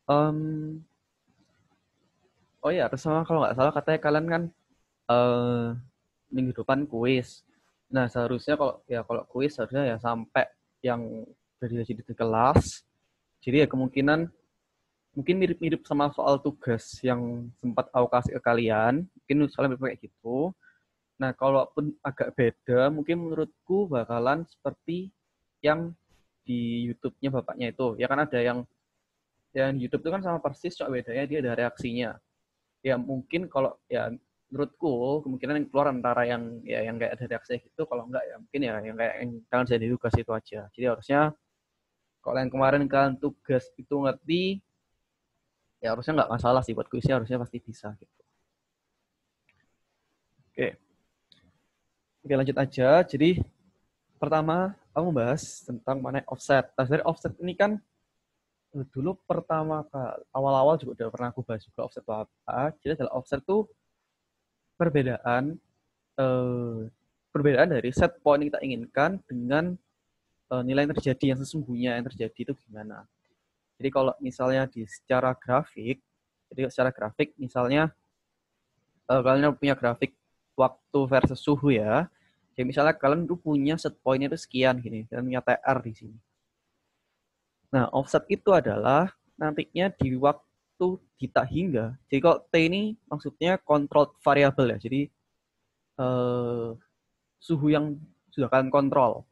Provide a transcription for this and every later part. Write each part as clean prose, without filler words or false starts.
Em, oh ya, terus sama kalau nggak salah katanya kalian kan eh minggu depan kuis. Nah, seharusnya kalau kuis harusnya ya sampai yang jadi di kelas. Jadi ya kemungkinan mungkin mirip-mirip sama soal tugas yang sempat aku kasih ke kalian. Mungkin soalnya mirip kayak gitu. Nah, kalaupun agak beda, mungkin menurutku bakalan seperti yang di YouTube-nya bapaknya itu. Ya kan ada yang di YouTube itu kan sama persis, cuma bedanya dia ada reaksinya. Ya mungkin kalau ya menurutku kemungkinan yang keluar antara yang kayak ada reaksi gitu, kalau enggak ya mungkin ya yang kayak yang kalian jadi tugas itu aja. Jadi harusnya kalau yang kemarin kalian tugas itu ngerti, ya harusnya nggak masalah sih buat kuisnya, harusnya pasti bisa gitu. Oke, oke lanjut aja. Jadi pertama aku bahas tentang mana offset. Nah, dari offset ini kan dulu pertama kali awal-awal juga udah pernah aku bahas juga offset itu apa. Jadi adalah offset itu perbedaan eh, perbedaan dari set point yang kita inginkan dengan nilai yang terjadi yang sesungguhnya yang terjadi itu gimana. Jadi kalau misalnya di secara grafik, jadi secara grafik misalnya kalian punya grafik waktu versus suhu ya. Jadi misalnya kalian tuh punya set pointnya itu sekian gini, kalian punya TR di sini. Nah, offset itu adalah nantinya di waktu kita hingga. Jadi kalau T ini maksudnya controlled variable ya. Jadi eh, suhu yang sudah kalian kontrol.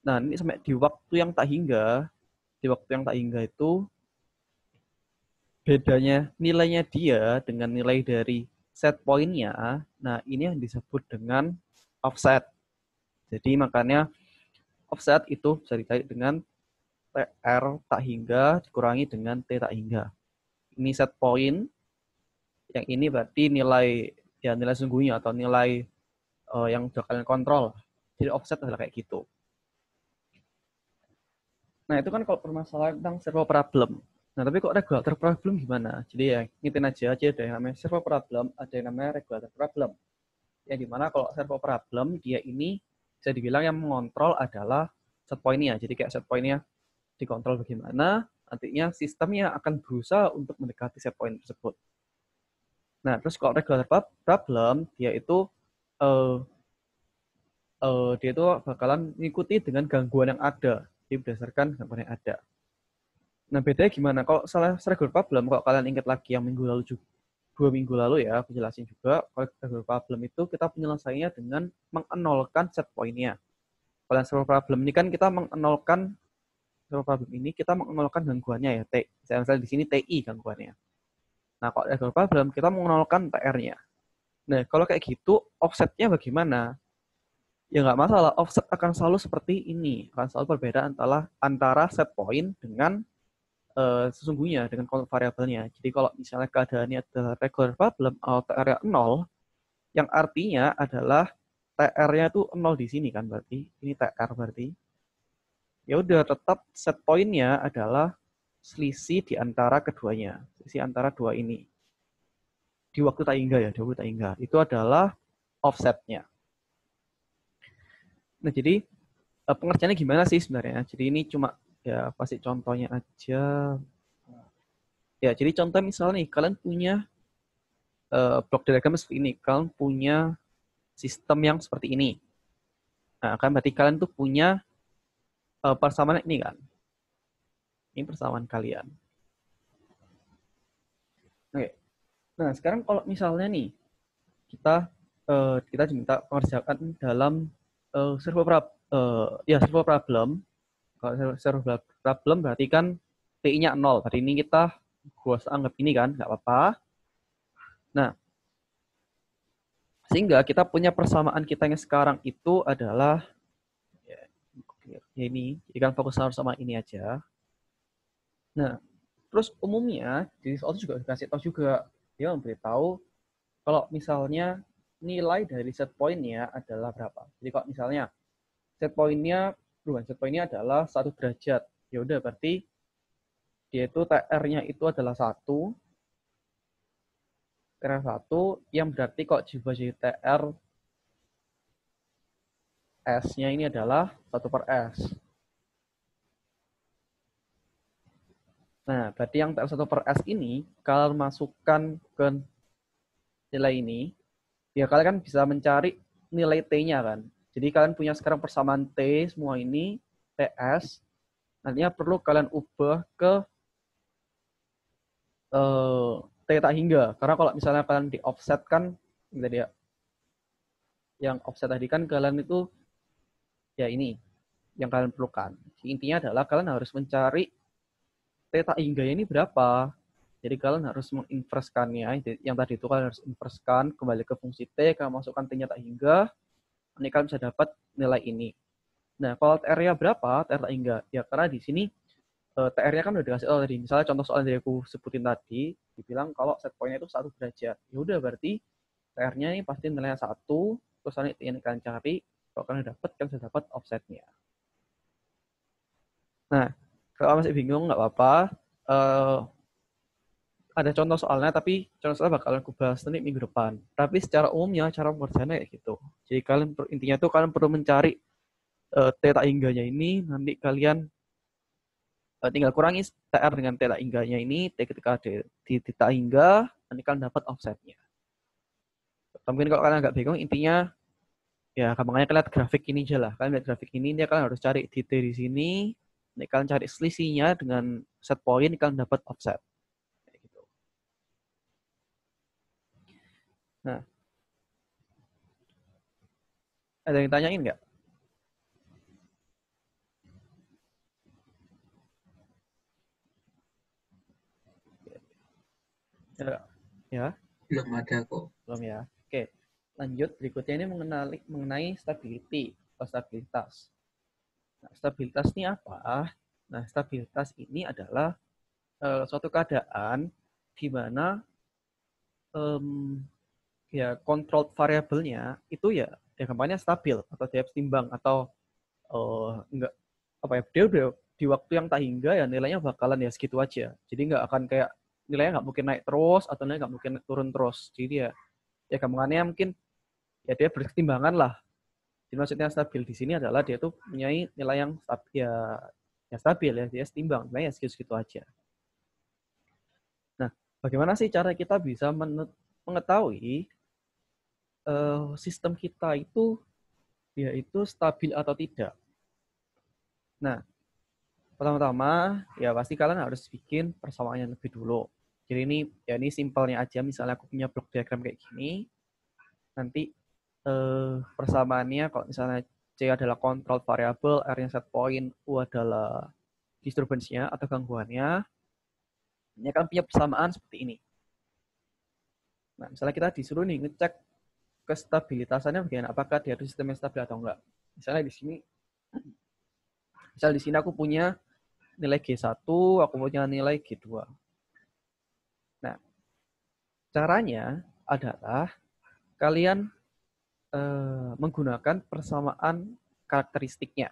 Nah, ini sampai di waktu yang tak hingga, di waktu yang tak hingga itu bedanya nilainya dia dengan nilai dari set pointnya. Nah, ini yang disebut dengan offset. Jadi makanya offset itu bisa dicari dengan TR tak hingga dikurangi dengan T tak hingga. Ini set point, yang ini berarti nilai sungguhnya atau nilai yang sudah kalian kontrol. Jadi offset adalah kayak gitu. Nah, itu kan kalau permasalahan tentang servo problem. Nah, tapi kok regulator problem gimana? Jadi ya, ngitin aja ada yang namanya servo problem, ada yang namanya regulator problem. Yang dimana kalau servo problem, dia ini bisa dibilang yang mengontrol adalah set point-nya. Jadi kayak set point-nya dikontrol bagaimana, nantinya sistemnya akan berusaha untuk mendekati set point tersebut. Nah, terus kalau regulator problem, eh, dia itu bakalan mengikuti dengan gangguan yang ada. Jadi berdasarkan gangguan yang ada. Nah, bedanya gimana? Kalau salah regular problem, kalau kalian ingat lagi yang minggu lalu juga, 2 minggu lalu ya, aku jelasin juga, kalau regular problem itu kita penyelesaiannya dengan mengenolkan set point-nya. Kalau yang server problem ini kan kita mengenolkan server problem ini kita mengenolkan gangguannya ya, T. Misalnya di sini TI gangguannya. Nah, kalau regular problem kita mengenolkan TR-nya. Nah, kalau kayak gitu, offsetnya bagaimana? Ya nggak masalah, offset akan selalu seperti ini. Akan selalu berbeda antara set point dengan sesungguhnya dengan variabelnya. Jadi kalau misalnya keadaannya adalah regular problem atau TR-nya 0, yang artinya adalah TR-nya itu 0 di sini kan berarti. Ini TR berarti. Ya udah tetap set point-nya adalah selisih di antara keduanya. Selisih antara dua ini. Di waktu tak hingga ya, di waktu tak hingga. Itu adalah offsetnya. Nah, jadi pengerjaannya gimana sih sebenarnya? Jadi ini cuma ya pasti contohnya aja. Ya, jadi contoh misalnya nih, kalian punya blok diagram seperti ini. Kalian punya sistem yang seperti ini. Nah, kan berarti kalian tuh punya persamaan ini kan. Ini persamaan kalian. Oke. Nah, sekarang kalau misalnya nih kita diminta pengerjaan dalam servo problem. Kalau servo problem berarti kan TI-nya 0. Berarti ini kita gua anggap ini kan, nggak apa-apa. Nah, sehingga kita punya persamaan kita yang sekarang itu adalah ya, ini. Jadi kan fokus harus sama ini aja. Nah, terus umumnya di soal itu juga dikasih tahu juga, dia memberitahu kalau misalnya nilai dari set point-nya adalah berapa. Jadi kalau misalnya set point-nya adalah 1 derajat. Ya udah berarti dia itu TR-nya itu adalah 1, yang berarti kok juga jadi TR S-nya ini adalah 1/S. Nah, berarti yang TR1 per S ini, kalau masukkan ke nilai ini, ya kalian kan bisa mencari nilai T-nya kan. Jadi kalian punya sekarang persamaan T semua ini, TS, nantinya perlu kalian ubah ke T tak hingga. Karena kalau misalnya kalian di offset kan, tadi ya, yang offset tadi kan kalian itu, ya ini, yang kalian perlukan. Intinya adalah kalian harus mencari T tak hingga ini berapa. Jadi kalian harus menginverskannya, yang tadi itu kalian harus inverskan kembali ke fungsi T, kalian masukkan T-nya tak hingga, nanti kalian bisa dapat nilai ini. Nah, kalau TR-nya berapa, TR tak hingga? Ya karena di sini TR-nya kan udah dikasih tadi. Misalnya contoh soal yang aku sebutin tadi, dibilang kalau set point-nya itu 1 derajat. Ya udah berarti TR-nya ini pasti nilainya 1, terus nanti yang kalian cari, kalau kalian dapat, kalian bisa dapat offset-nya. Nah, kalau masih bingung nggak apa-apa. Ada contoh soalnya, tapi contoh soalnya bakalan aku bahas nanti minggu depan. Tapi secara umumnya cara pengerjaannya kayak gitu. Jadi kalian intinya tuh kalian perlu mencari T tak hingganya ini, nanti kalian tinggal kurangi TR dengan T tak hingganya ini, T ketika di tak hingga, nanti kalian dapat offsetnya. Mungkin kalau kalian agak bingung, intinya ya gampangnya kalian lihat grafik ini aja lah. Kalian lihat grafik ini, kalian harus cari di T di sini, nanti kalian cari selisihnya dengan set point, kalian dapat offset. Gitu. Nah, ada yang tanyain nggak? Ya, Belum ada kok. belum ya. Oke, lanjut berikutnya ini mengenai stability atau stabilitas. Nah, stabilitas ini apa? Nah, stabilitas ini adalah suatu keadaan di mana um, ya control variabelnya itu ya gampangnya stabil atau dia seimbang atau enggak apa ya dia udah di waktu yang tak hingga ya nilainya bakalan ya segitu aja. Jadi nggak akan kayak nilainya nggak mungkin naik terus atau nilainya nggak mungkin turun terus. Jadi ya gampangannya mungkin ya dia berketimbangan lah. Jadi maksudnya stabil di sini adalah dia tuh punya nilai yang stabil ya stabil ya dia setimbang nilainya segitu-segitu aja. Nah, bagaimana sih cara kita bisa mengetahui sistem kita itu yaitu stabil atau tidak? Nah, pertama-tama ya pasti kalian harus bikin persamaannya lebih dulu. Jadi ini simpelnya aja. Misalnya aku punya blok diagram kayak gini, nanti persamaannya kalau misalnya C adalah control variable, R-nya set point, U adalah disturbance-nya atau gangguannya, ini akan punya persamaan seperti ini. Nah, misalnya kita disuruh nih ngecek kestabilitasannya bagaimana, apakah dia itu sistemnya stabil atau enggak. Misalnya di sini aku punya nilai G1, aku punya nilai G2. Nah, caranya adalah kalian menggunakan persamaan karakteristiknya.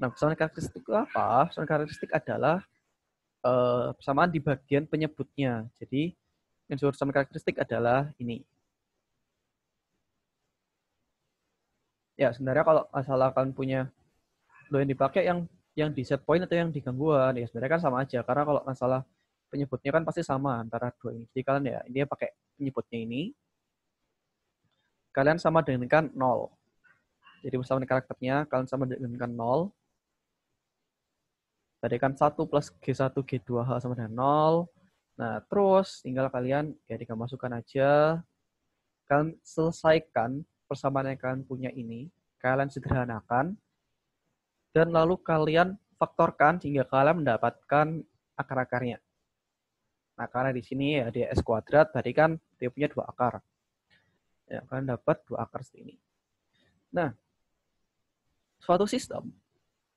Nah, persamaan karakteristik itu apa? Persamaan karakteristik adalah persamaan di bagian penyebutnya. Jadi, yang persamaan karakteristik adalah ini. Ya, sebenarnya kalau asalkan punya lo yang dipakai yang di set point atau yang di gangguan, ya sebenarnya kan sama aja. Karena kalau masalah penyebutnya kan pasti sama antara dua ini. Jadi kalian ya ini pakai penyebutnya ini, kalian sama dengan 0. Jadi persamaan karakternya kalian sama dengan 0. Tadi kan 1 plus G1 G2H sama dengan 0. Nah, terus tinggal kalian ya tinggal masukkan aja. Kalian selesaikan persamaan yang kalian punya ini. Kalian sederhanakan. Dan lalu kalian faktorkan sehingga kalian mendapatkan akar-akarnya. Nah, karena di sini ya dia S kuadrat, tadi kan dia punya 2 akar. Ya, kalian dapat 2 akar seperti ini. Nah, suatu sistem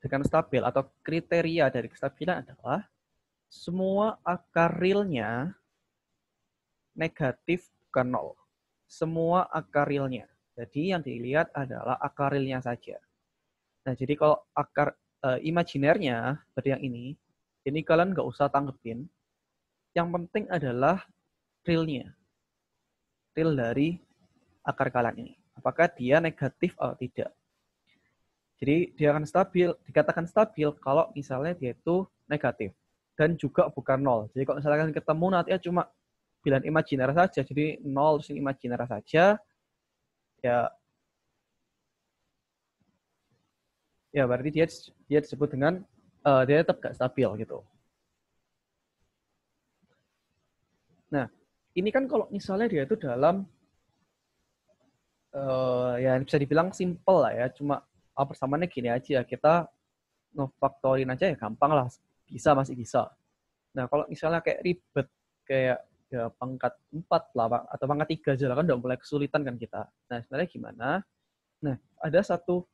dengan stabil atau kriteria dari kestabilan adalah semua akar realnya negatif bukan 0. Semua akar realnya. Jadi yang dilihat adalah akar realnya saja. Nah, jadi kalau akar imajinernya berarti yang ini kalian nggak usah tanggepin. Yang penting adalah realnya. Real dari akar kalian ini. Apakah dia negatif atau tidak. Jadi dia akan stabil, dikatakan stabil kalau misalnya dia itu negatif. dan juga bukan 0. Jadi kalau misalkan ketemu nanti cuma bilangan imajiner saja, jadi 0 terus imajiner saja, ya berarti dia disebut dengan dia tetap gak stabil gitu. Nah, ini kan kalau misalnya dia itu dalam ya bisa dibilang simple lah ya, cuma persamaannya gini aja, kita ngefaktorin aja ya gampang lah, masih bisa. Nah, kalau misalnya kayak ribet kayak ya pangkat 4 lah atau pangkat 3 aja lah, kan udah mulai kesulitan kan kita. Nah, sebenarnya gimana? Nah, ada satu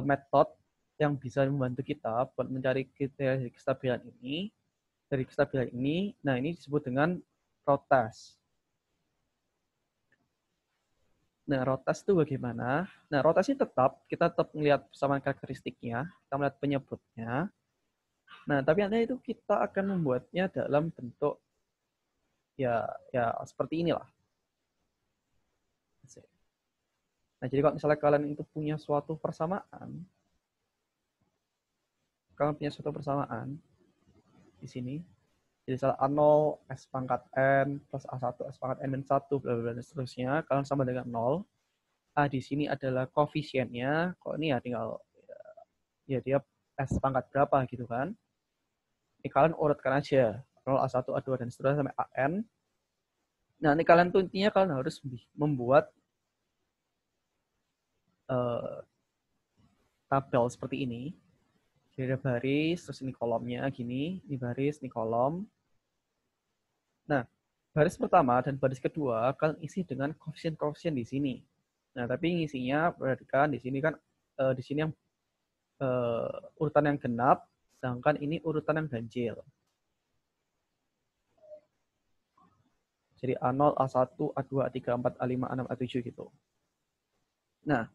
metode yang bisa membantu kita buat mencari kriteria kestabilan ini. Dari kestabilan ini, nah ini disebut dengan road test. Nah, road test itu bagaimana? Nah, road test ini kita tetap melihat persamaan karakteristiknya, kita melihat penyebutnya. Nah, tapi nanti itu kita akan membuatnya dalam bentuk ya seperti inilah. Nah, jadi kalau misalnya kalian itu punya suatu persamaan, di sini, jadi misalnya A0 S pangkat N plus A1 S pangkat N min 1 bla bla dan seterusnya, kalian sama dengan 0. A di sini adalah koefisiennya, kok ini ya tinggal ya dia S pangkat berapa gitu kan. Ini kalian urutkan aja 0 A1 A2 dan seterusnya sampai AN. Nah, ini kalian tuh intinya kalian harus membuat tabel seperti ini. Jadi ada baris, terus ini kolomnya gini, ini baris, ini kolom. Nah, baris pertama dan baris kedua kalian isi dengan koefisien-koefisien di sini. Nah, tapi ngisinya perhatikan di sini kan di sini yang urutan yang genap, sedangkan ini urutan yang ganjil. Jadi A0, A1, A2, A3, A4, A5, A6, A7 gitu. Nah,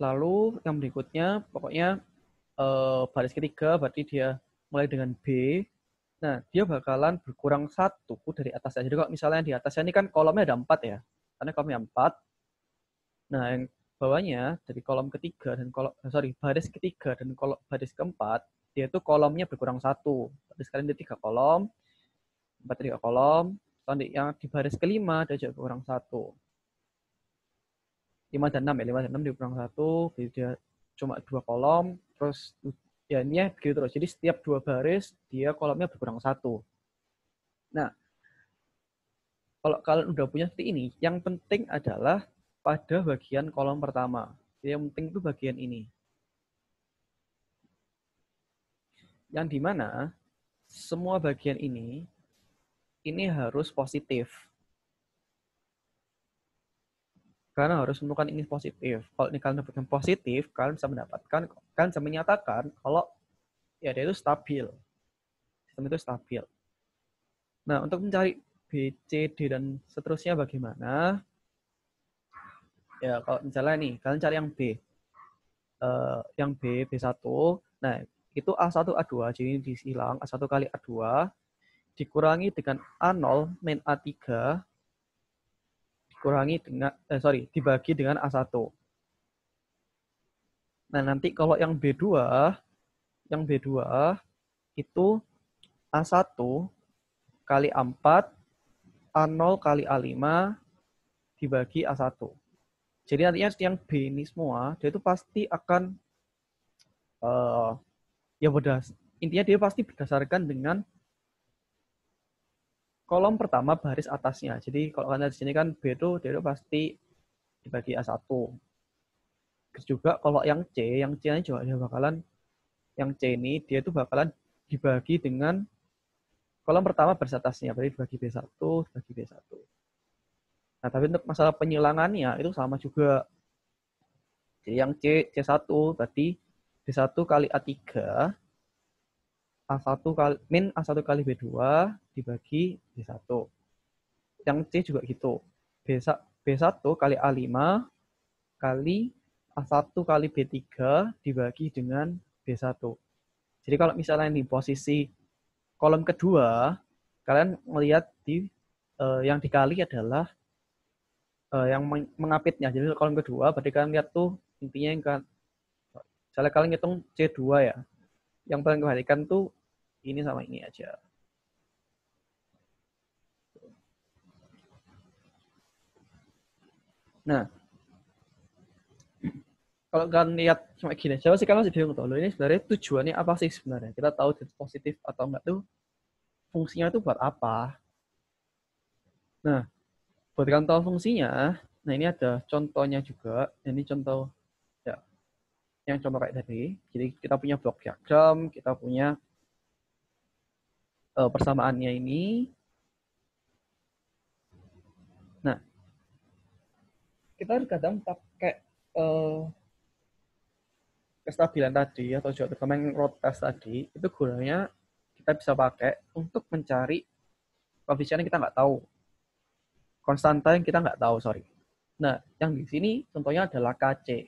lalu yang berikutnya pokoknya baris ketiga berarti dia mulai dengan B. Nah, dia bakalan berkurang 1 dari atasnya. Jadi kalau misalnya di atasnya ini kan kolomnya ada 4 ya. Karena kolomnya 4. Nah, yang bawahnya dari kolom ketiga dan baris ketiga dan baris keempat, dia itu kolomnya berkurang 1. Berarti sekalian ada 3 kolom, 3 kolom. Nanti yang di baris kelima dia juga berkurang 1. 5 dan 6 ya, 5 dan 6 dikurang 1, jadi dia cuma 2 kolom, terus ya ini begitu terus. Jadi setiap 2 baris dia kolomnya berkurang 1. Nah, kalau kalian udah punya seperti ini, yang penting adalah pada bagian kolom pertama. Jadi yang penting itu bagian ini. Yang dimana semua bagian ini harus positif. Karena harus menentukan ini positif. Kalau ini kalian dapatkan positif, kalian bisa menyatakan kalau ya dia itu stabil. Sistem itu stabil. Nah, untuk mencari B, C, D, dan seterusnya bagaimana? Ya, kalau misalnya nih, kalian cari yang B. Yang B1. Nah, itu A1, A2. Jadi disilang A1 kali A2 dikurangi dengan A0 min A3 dibagi dengan A1. Nah, nanti kalau yang B2 itu A1 kali A4 A0 kali A5 dibagi A1. Jadi nantinya yang B ini semua, dia itu pasti akan intinya dia pasti berdasarkan dengan kolom pertama baris atasnya. Jadi kalau kalian di sini kan B itu dia itu pasti dibagi A1. Terus juga kalau yang C ini juga dia bakalan yang C ini dia itu bakalan dibagi dengan kolom pertama baris atasnya, berarti dibagi B1, dibagi B1. Nah, tapi untuk masalah penyilangannya itu sama juga. Jadi yang C1 berarti B1 kali A3 A1 kali min A1 kali B2 dibagi B1. Yang C juga gitu. B1 kali A5 kali A1 kali B3 dibagi dengan B1. Jadi kalau misalnya di posisi kolom kedua, kalian melihat yang dikali adalah yang mengapitnya. Jadi kolom kedua berarti kalian lihat tuh intinya yang kan misalnya kalian hitung C2 ya. Yang paling kebalikan tuh ini sama ini aja. Nah, kalau kalian lihat cuma gini aja sih, kalian masih bingung tuh. Loh, ini sebenarnya tujuannya apa sih sebenarnya? Kita tahu itu positif atau enggak tuh fungsinya itu buat apa? Nah, buat kalian tahu fungsinya, nah ini ada contohnya juga. Ini contoh ya, yang contoh kayak tadi. Jadi kita punya block diagram, kita punya persamaannya ini. Nah, kita kadang pakai kestabilan tadi atau juga terutama yang road test tadi, itu gunanya kita bisa pakai untuk mencari koefisien yang kita nggak tahu, konstanta yang kita nggak tahu, sorry. Nah, yang di sini contohnya adalah KC.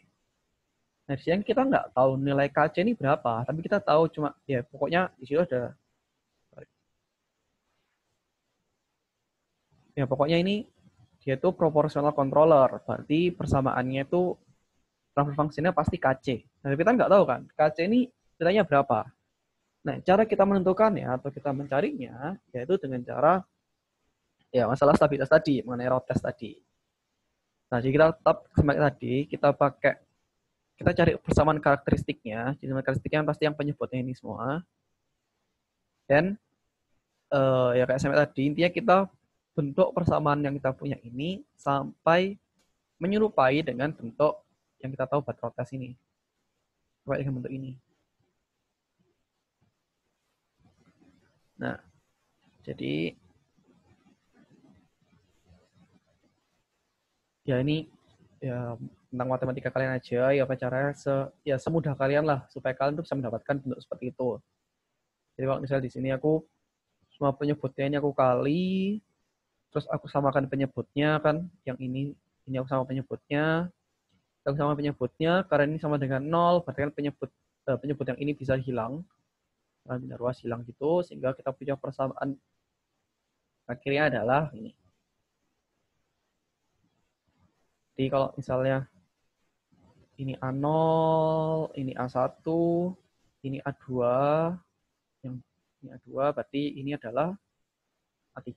Nah, di sini kita nggak tahu nilai KC ini berapa, tapi kita tahu cuma, ya pokoknya di situ ada, ya pokoknya ini dia itu proportional controller, berarti persamaannya itu transfer fungsinya pasti KC. Nah, tapi kita nggak tahu kan, KC ini nilainya berapa. Nah, cara kita menentukannya atau kita mencarinya, yaitu dengan cara ya masalah stabilitas tadi, mengenai road test tadi. Nah, jadi kita tetap seperti tadi, kita cari persamaan karakteristiknya. Jadi karakteristiknya pasti yang penyebutnya ini semua. Dan ya kayak sampai tadi, intinya kita bentuk persamaan yang kita punya ini sampai menyerupai dengan bentuk yang kita tahu buat road test ini. Sampai dengan bentuk ini. Nah, jadi ya ini ya tentang matematika kalian aja, ya apa caranya ya semudah kalian lah supaya kalian tuh bisa mendapatkan bentuk seperti itu. Jadi kalau misalnya di sini aku semua penyebutnya ini aku kali, terus aku samakan penyebutnya kan, yang ini aku sama penyebutnya, aku sama penyebutnya, karena ini sama dengan 0, berarti kan penyebut yang ini bisa hilang, kan bina ruas hilang gitu, sehingga kita punya persamaan akhirnya adalah ini. Jadi kalau misalnya ini A0, ini A1, ini A2, yang ini A2, berarti ini adalah A3.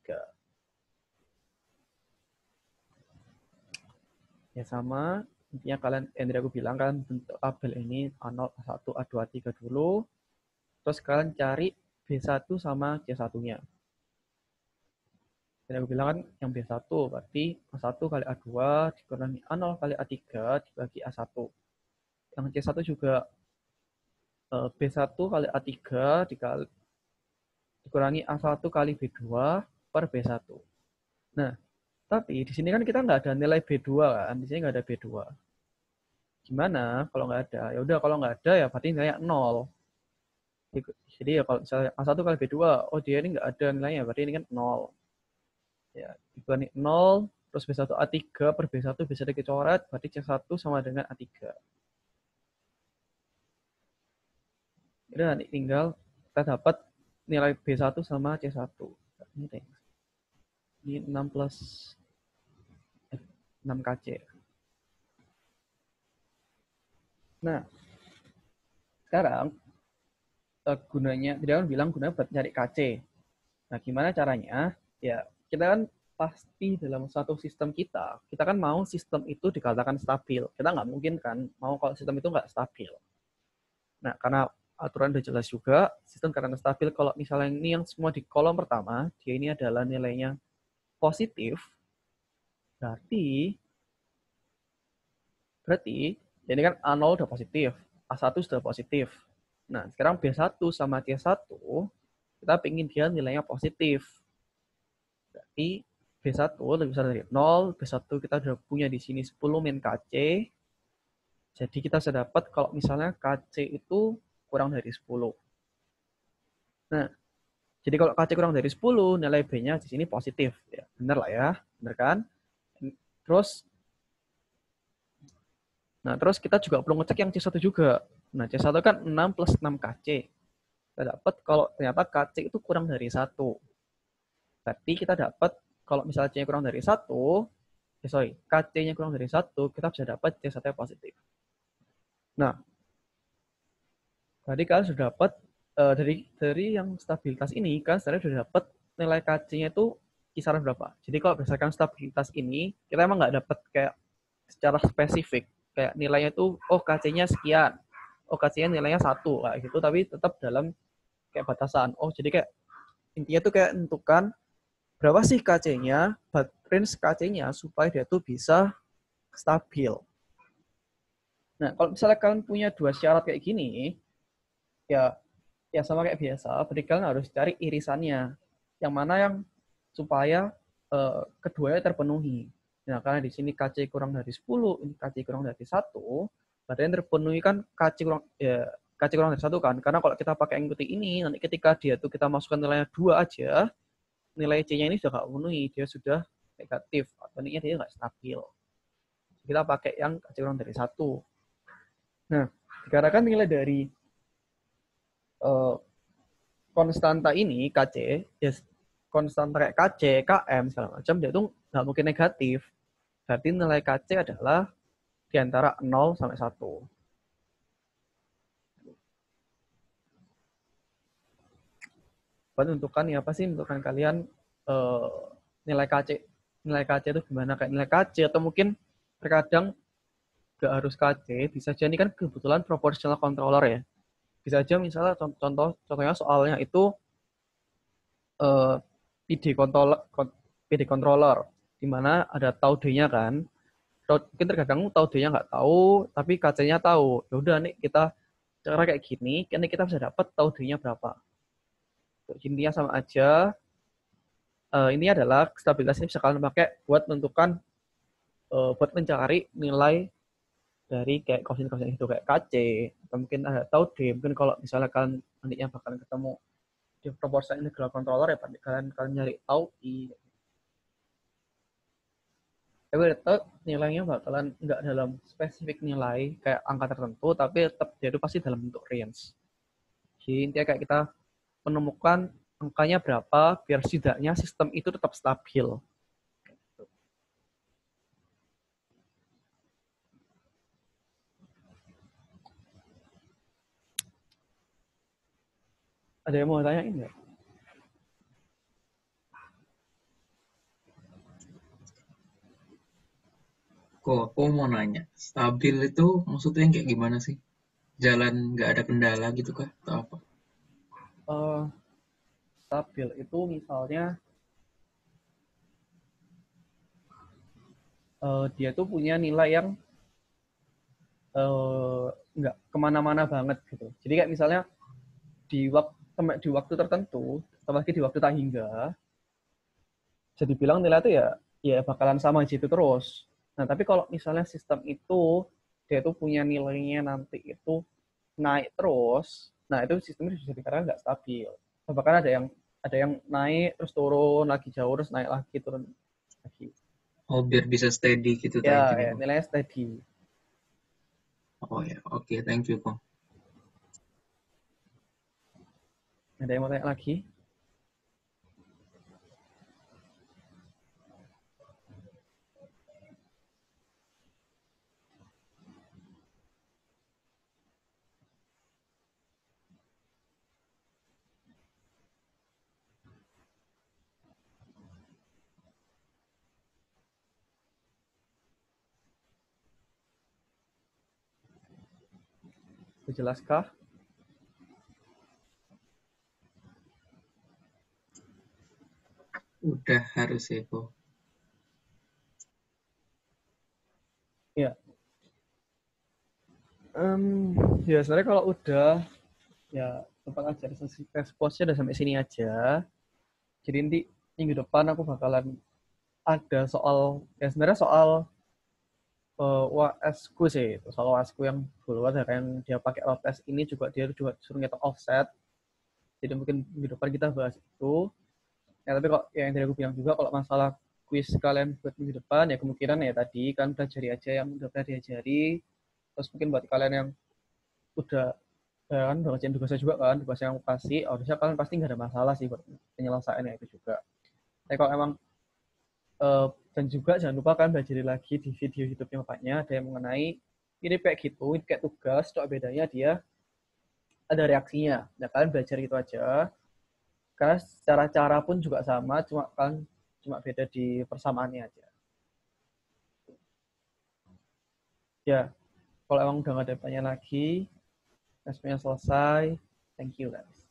Ya sama, intinya kalian, yang tadi aku bilang kan, bentuk tabel ini A0, A1, A2, A3 dulu, terus kalian cari B1 sama C1-nya. Jadi aku bilang kan yang B1 berarti A1 kali A2 dikurangi A0 kali A3 dibagi A1. Yang C1 juga B1 kali A3 dikurangi A1 kali B2 per B1. Nah, tapi di sini kan kita nggak ada nilai B2 kan, di sini nggak ada B2. Gimana kalau nggak ada? Ya udah, kalau nggak ada ya berarti nilainya 0. Jadi ya kalau misalnya A1 kali B2, oh dia ini nggak ada nilainya, berarti ini kan 0. Ya, dikurangi 0, terus B1 A3 per B1 bisa dicoret, berarti C1 sama dengan A3. Jadi nanti tinggal kita dapat nilai B1 sama C1. Ini 6 plus 6 KC. Nah, sekarang gunanya, tidak kan bilang gunanya buat cari KC. Nah, gimana caranya? Ya, kita kan pasti dalam suatu sistem kita kan mau sistem itu dikatakan stabil. Kita nggak mungkin kan mau kalau sistem itu nggak stabil. Nah, karena aturan udah jelas juga, sistem karena stabil, kalau misalnya ini yang semua di kolom pertama, dia ini adalah nilainya positif, berarti ini kan A0 udah positif, A1 sudah positif. Nah, sekarang B1 sama C1, kita ingin dia nilainya positif. Berarti B1 lebih besar dari 0, B1 kita udah punya di sini 10 min KC, jadi kita bisa dapat kalau misalnya KC itu kurang dari 10. Nah, jadi kalau KC kurang dari 10, nilai B-nya di sini positif. Ya, benar lah ya, benar kan? Terus kita juga perlu ngecek yang C1 juga. Nah, C1 kan 6 plus 6 KC. Kita dapat kalau ternyata KC itu kurang dari 1. Berarti kita dapat kalau misalnya C-nya kurang dari 1, KC-nya kurang dari 1, kita bisa dapat C1-nya positif. Nah, tadi kalian sudah dapat dari yang stabilitas ini kan sebenarnya sudah dapat nilai KC-nya itu kisaran berapa. Jadi kalau berdasarkan stabilitas ini, kita emang nggak dapat kayak secara spesifik. Kayak nilainya itu, oh KC-nya sekian, oh KC-nya nilainya 1, kayak gitu, tapi tetap dalam kayak batasan. Oh jadi kayak intinya tuh kayak menentukan berapa sih KC-nya, range KC-nya supaya dia tuh bisa stabil. Nah, kalau misalnya kalian punya dua syarat kayak gini, ya ya sama kayak biasa, berarti kalian harus cari irisannya. Yang mana yang supaya keduanya terpenuhi. Nah, karena di sini KC kurang dari 10, ini KC kurang dari 1, berarti yang terpenuhi kan KC kurang dari 1 kan. Karena kalau kita pakai ikuti ini, nanti ketika dia tuh kita masukkan nilainya 2 aja, nilai C-nya ini sudah nggak memenuhi, dia sudah negatif, atau ini dia nggak stabil. Kita pakai yang KC kurang dari 1. Nah, dikarenakan nilai dari konstanta ini KC, ya konstanta kayak KC, KM segala macam, dia itu nggak mungkin negatif. Berarti nilai KC adalah di antara 0 sampai 1. Buat menentukan ya apa sih menentukan kalian nilai KC. Nilai KC itu gimana? Kayak nilai KC atau mungkin terkadang nggak harus KC, bisa jadi kan kebetulan proportional controller ya. Bisa aja misalnya contohnya soalnya itu PD controller di mana ada tau D-nya kan. Mungkin terkadang tau D-nya nggak tahu, tapi KC-nya tahu. Ya udah nih kita cara kayak gini, kan kita bisa dapat tau D-nya berapa. Intinya sama aja. Ini adalah stabilitas ini bisa kalian pakai buat menentukan, buat mencari nilai dari kayak kosin-kosin itu kayak KC, atau mungkin ada tau D. Mungkin kalau misalnya kalian nantinya bakalan ketemu di proportional integral controller ya kalian nyari tau I. Tapi tetap nilainya bakalan nggak dalam spesifik nilai kayak angka tertentu, tapi tetap dia itu pasti dalam bentuk range. Jadi intinya kayak kita menemukan angkanya berapa biar setidaknya sistem itu tetap stabil. Ada yang mau tanyain nggak? Kok aku mau nanya, stabil itu maksudnya yang kayak gimana sih? Jalan nggak ada kendala gitu kah? Atau apa? Stabil itu misalnya dia tuh punya nilai yang nggak kemana-mana banget gitu. Jadi kayak misalnya di waktu tertentu, apalagi di waktu tak hingga, jadi bilang nilai itu ya bakalan sama gitu terus. Nah, tapi kalau misalnya sistem itu dia itu punya nilainya nanti itu naik terus, nah itu sistemnya bisa dikatakan nggak stabil. Bahkan ada yang naik terus turun lagi jauh terus naik lagi turun lagi. Oh, biar bisa steady gitu tak Ya intinya. nilainya steady. Oh ya, oke, thank you kok. Ada yang mau tanya lagi? Jelaskah? Udah harus ya kok. Ya. Ya sebenarnya kalau udah ya tempat ajar sesi responnya udah sampai sini aja. Jadi nanti minggu depan aku bakalan ada soal ya sebenarnya soal UASku sih, soal UASku yang dulu ada yang dia pakai road test ini dia juga suruh nyetok offset. Jadi mungkin minggu depan kita bahas itu. Ya tapi kok yang tadi aku bilang juga kalau masalah quiz kalian buat minggu depan ya kemungkinan ya tadi kan pelajari aja yang udah pernah diajari. Terus mungkin buat kalian yang udah kan udah ngerjain tugasnya juga kan, tugas yang aku kasih, harusnya kalian pasti nggak ada masalah sih buat penyelesaiannya itu juga. Tapi kalau emang dan juga jangan lupa kan belajar lagi di video YouTube-nya bapaknya ada yang mengenai ini kayak gitu, ini kayak tugas, cuma bedanya dia ada reaksinya. Nah, kalian belajar itu aja. Karena secara cara pun juga sama, cuma beda di persamaannya aja. Ya, kalau emang udah nggak ada pertanyaan lagi, tesnya selesai. Thank you guys.